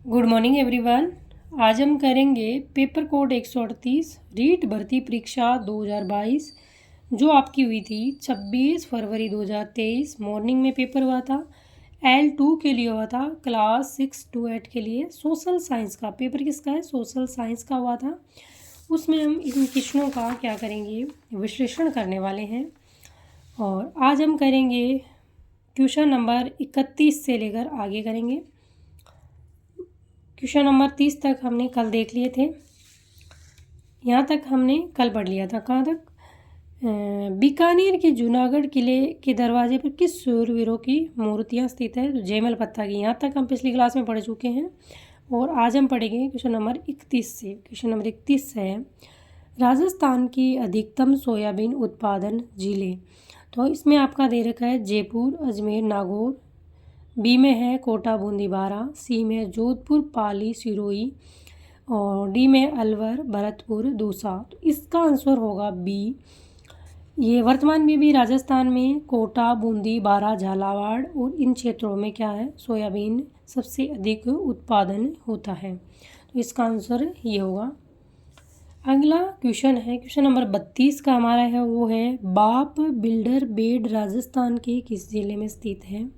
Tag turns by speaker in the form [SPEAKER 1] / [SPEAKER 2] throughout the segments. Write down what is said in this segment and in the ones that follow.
[SPEAKER 1] Good morning everyone. आज हम करेंगे पेपर कोड 138 रीट भर्ती परीक्षा 2022 जो आपकी हुई थी 26 फरवरी 2023। मॉर्निंग में पेपर हुआ था। L2 के लिए हुआ था, क्लास 6 to 8 के लिए। सोशल साइंस का पेपर किसका है? सोशल साइंस का हुआ था। उसमें हम इन क्वेश्चनों का क्या करेंगे? विश्लेषण करने वाले हैं। और आज हम करेंगे क्वेश्चन नंबर 31 से लेकर आगे करेंगे। क्वेश्चन नंबर 30 तक हमने कल देख लिए थे। यहाँ तक हमने कल पढ़ लिया था। कहाँ तक? बीकानेर के जूनागढ़ किले के दरवाजे पर किस शूरवीरों की मूर्तियाँ स्थित है? तो जयमल पत्ता की। यहाँ तक हम पिछली क्लास में पढ़ चुके हैं। और आज हम पढ़ेंगे क्वेश्चन नंबर 31 से। क्वेश्चन नंबर 31 है, राजस्थान की अधिकतम सोयाबीन उत्पादन जिले। तो इसमें आपका दे रखा है जयपुर, अजमेर, नागौर। बी में है कोटा, बूंदी, बारा। सी में जोधपुर, पाली, सिरोही। और डी में अलवर, भरतपुर, दौसा। तो इसका आंसर होगा बी। ये वर्तमान में भी राजस्थान में कोटा, बूंदी, बारा, झालावाड़ और इन क्षेत्रों में क्या है? सोयाबीन सबसे अधिक उत्पादन होता है। तो इसका आंसर ये होगा। अगला क्वेश्चन है, क्वेश्चन नंबर 32 का हमारा है, वो है बाप बिल्डर बेड राजस्थान के किस जिले में स्थित है?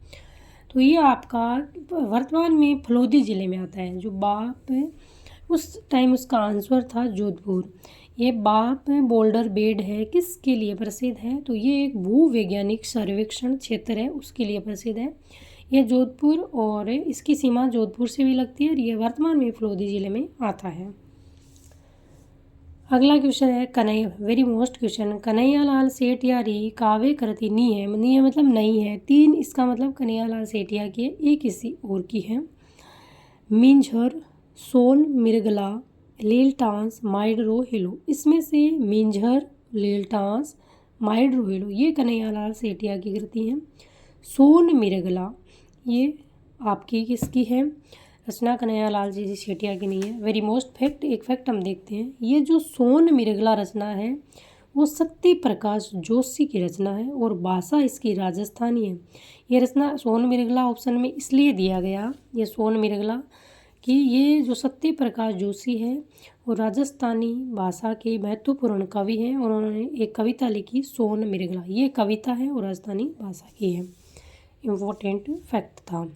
[SPEAKER 1] तो ये आपका वर्तमान में फलोदी ज़िले में आता है। जो बाप उस टाइम उसका आंसर था जोधपुर। ये बाप बोल्डर बेड है, किसके लिए प्रसिद्ध है? तो ये एक भूवैज्ञानिक सर्वेक्षण क्षेत्र है, उसके लिए प्रसिद्ध है। यह जोधपुर और इसकी सीमा जोधपुर से भी लगती है और ये वर्तमान में फलोदी ज़िले में आता है। अगला क्वेश्चन है Kanhaiya, very most question, Kanhaiyalal सेठियारी काव्य कृति नी है। नी है मतलब नहीं है। 3 इसका मतलब कन्हैयालाल सेठिया की है, एक किसी और की है। मिंझर, सोन मिर्गला, लीलटांस, माइडरो हिलो। इसमें से मिंझर, लीलटांस, माइडरो हिलो ये कन्हैयालाल सेठिया की कृति है। सोन मिर्गला ये आपकी किसकी है? रचना कन्हैयालाल जी सेठिया की नहीं है। वेरी मोस्ट फैक्ट, एक फैक्ट हम देखते हैं। ये जो सोन मिर्गला रचना है वो सत्य प्रकाश जोशी की रचना है और भाषा इसकी राजस्थानी है। ये रचना सोन मिर्गला ऑप्शन में इसलिए दिया गया, ये सोन मिर्गला कि ये जो सत्य प्रकाश जोशी है वो राजस्थानी भाषा के महत्वपूर्ण कवि हैं और उन्होंने एक कविता लिखी सोन मिर्गला। ये कविता है और राजस्थानी भाषा की है। इम्पोर्टेंट फैक्ट था।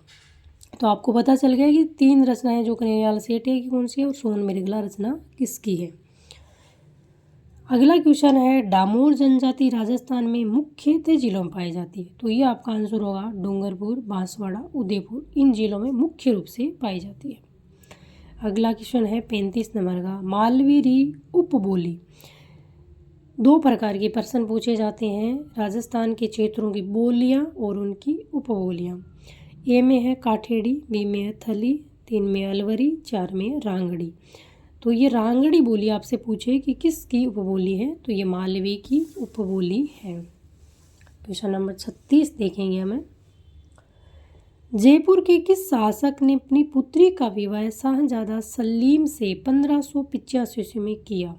[SPEAKER 1] तो आपको पता चल गया कि 3 रचनाएं जो कन्हैयालाल सेठिया की कौन सी है और सोन मिर्गला रचना किसकी है। अगला क्वेश्चन है, डामोर जनजाति राजस्थान में मुख्यतः जिलों में पाई जाती है। तो ये आपका आंसर होगा डूंगरपुर, बांसवाड़ा, उदयपुर। इन जिलों में मुख्य रूप से पाई जाती है। अगला क्वेश्चन है 35 नंबर का, मालवी उपबोली। 2 प्रकार के प्रश्न पूछे जाते हैं राजस्थान के क्षेत्रों की बोलियां और उनकी उपबोलियां। ए में है काठेड़ी, बी में है थली, 3 में अलवरी, 4 में रांगड़ी। तो ये रांगड़ी बोली आपसे पूछे कि किसकी उपबोली है? तो ये मालवी की उपबोली है। क्वेश्चन नंबर 36 देखेंगे हमें, जयपुर के किस शासक ने अपनी पुत्री का विवाह शाहजादा सलीम से 1585 में किया?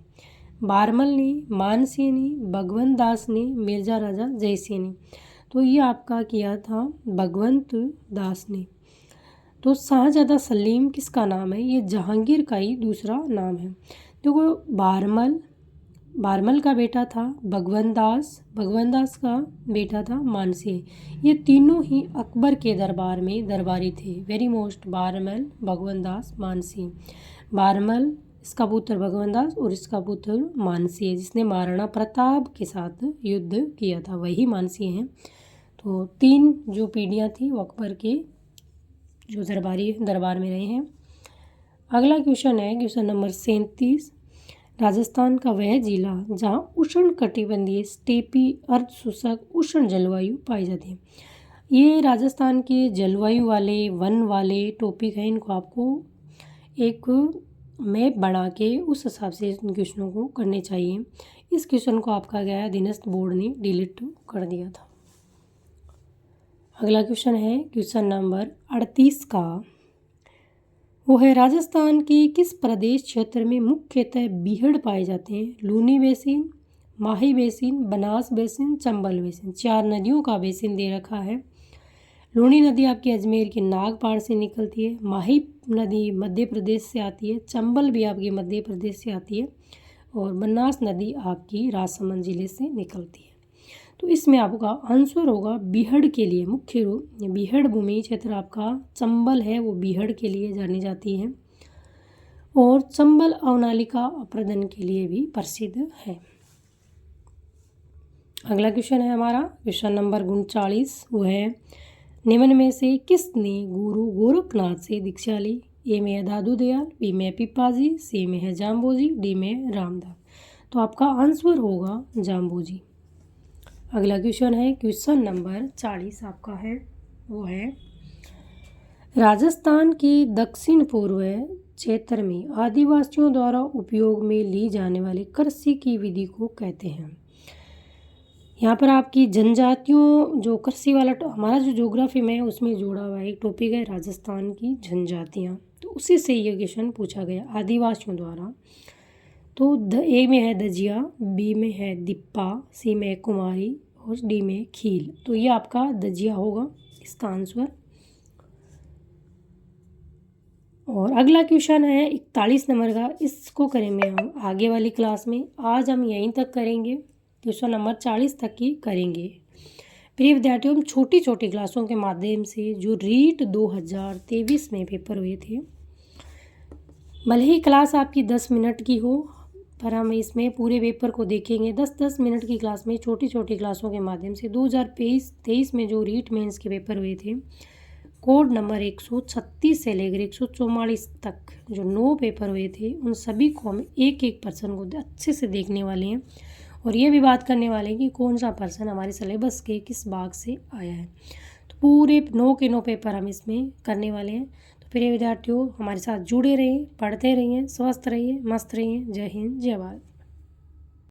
[SPEAKER 1] बारमल ने, मानसिंह ने, भगवंत दास ने, मिर्जा राजा जयसिंह ने। तो ये आपका किया था भगवंत दास ने। तो शाहजादा सलीम किसका नाम है? ये जहांगीर का ही दूसरा नाम है। देखो बारमल का बेटा था भगवंत दास का बेटा था मानसिंह। ये तीनों ही अकबर के दरबार में दरबारी थे। वेरी मोस्ट, बारमल, भगवंत दास, मानसिंह। बारमल इसका पुत्र भगवंत दास और इसका पुत्र मानसिंह, जिसने महाराणा प्रताप के साथ युद्ध किया था, वही मानसिंह हैं। तो 3 जो पीढ़ियाँ थी वो अकबर के जो दरबार में रहे हैं। अगला क्वेश्चन है क्वेश्चन नंबर 37, राजस्थान का वह जिला जहाँ उष्ण कटिबंधीय स्टेपी अर्धशुष्क उष्ण जलवायु पाई जाती है। ये राजस्थान के जलवायु वाले वन वाले टॉपिक हैं, इनको आपको एक मैप बना के उस हिसाब से इन क्वेश्चनों को करने चाहिए। इस क्वेश्चन को आपका गया अधीनस्थ बोर्ड ने डिलीट कर दिया था। अगला क्वेश्चन है क्वेश्चन नंबर 38 का, वो है राजस्थान के किस प्रदेश क्षेत्र में मुख्यतः बीहड़ पाए जाते हैं? Luni basin, Mahi basin, Banas basin, Chambal basin. 4 नदियों का बेसिन दे रखा है। लूणी नदी आपकी अजमेर के नागपाड़ से निकलती है। माही नदी मध्य प्रदेश से आती है। चंबल भी आपकी मध्य प्रदेश से आती है। और बनास नदी आपकी राजसमंद जिले से निकलती है। तो इसमें आपका आंसर होगा बीहड़ के लिए। मुख्य रूप बीहड़ भूमि क्षेत्र आपका चंबल है, वो बीहड़ के लिए जानी जाती है और चंबल अवनालिका अप्रदन के लिए भी प्रसिद्ध है। अगला क्वेश्चन है हमारा क्वेश्चन नंबर 39। वो है निम्न में से किसने गुरु गोरखनाथ से दीक्षा ली? ए में है दादू दयाल, बी में पिपाजी, सी में है जाम्बोजी, डी में रामदास। तो आपका आंसर होगा जाम्बोजी। अगला क्वेश्चन है क्वेश्चन नंबर 40 आपका है। वो है राजस्थान के दक्षिण पूर्व क्षेत्र में आदिवासियों द्वारा उपयोग में ली जाने वाली कृषि की विधि को कहते हैं। यहाँ पर आपकी जनजातियों जो कृषि वाला हमारा जो ज्योग्राफी में है उसमें जोड़ा हुआ एक टॉपिक है राजस्थान की जनजातियाँ, तो उसी से ये क्वेश्चन पूछा गया आदिवासियों द्वारा। तो ए में है दजिया, बी में है दिप्पा, सी में है कुमारी और डी में खील। तो ये आपका दजिया होगा इसका आंसर। और अगला क्वेश्चन है 41 नंबर का, इसको करेंगे हम आगे वाली क्लास में। आज हम यहीं तक करेंगे, क्वेश्चन नंबर 40 तक ही करेंगे। प्रिय विद्यार्थियों, हम छोटी छोटी क्लासों के माध्यम से जो रीट 2023 में पेपर हुए थे, भले ही क्लास आपकी 10 मिनट की हो पर हम इसमें पूरे पेपर को देखेंगे। 10-10 मिनट की क्लास में छोटी छोटी क्लासों के माध्यम से 2023 में जो रीट मेंस के पेपर हुए थे, कोड नंबर 136 से लेकर 144 तक जो 9 पेपर हुए थे, उन सभी को हम एक एक पर्सन को अच्छे से देखने वाले हैं और ये भी बात करने वाले हैं कि कौन सा पर्सन हमारे सिलेबस के किस भाग से आया है। तो पूरे 9 के 9 पेपर हम इसमें करने वाले हैं। तो प्रिय विद्यार्थियों, हमारे साथ जुड़े रहिए, पढ़ते रहिए, स्वस्थ रहिए, मस्त रहिए। जय हिंद, जय भारत।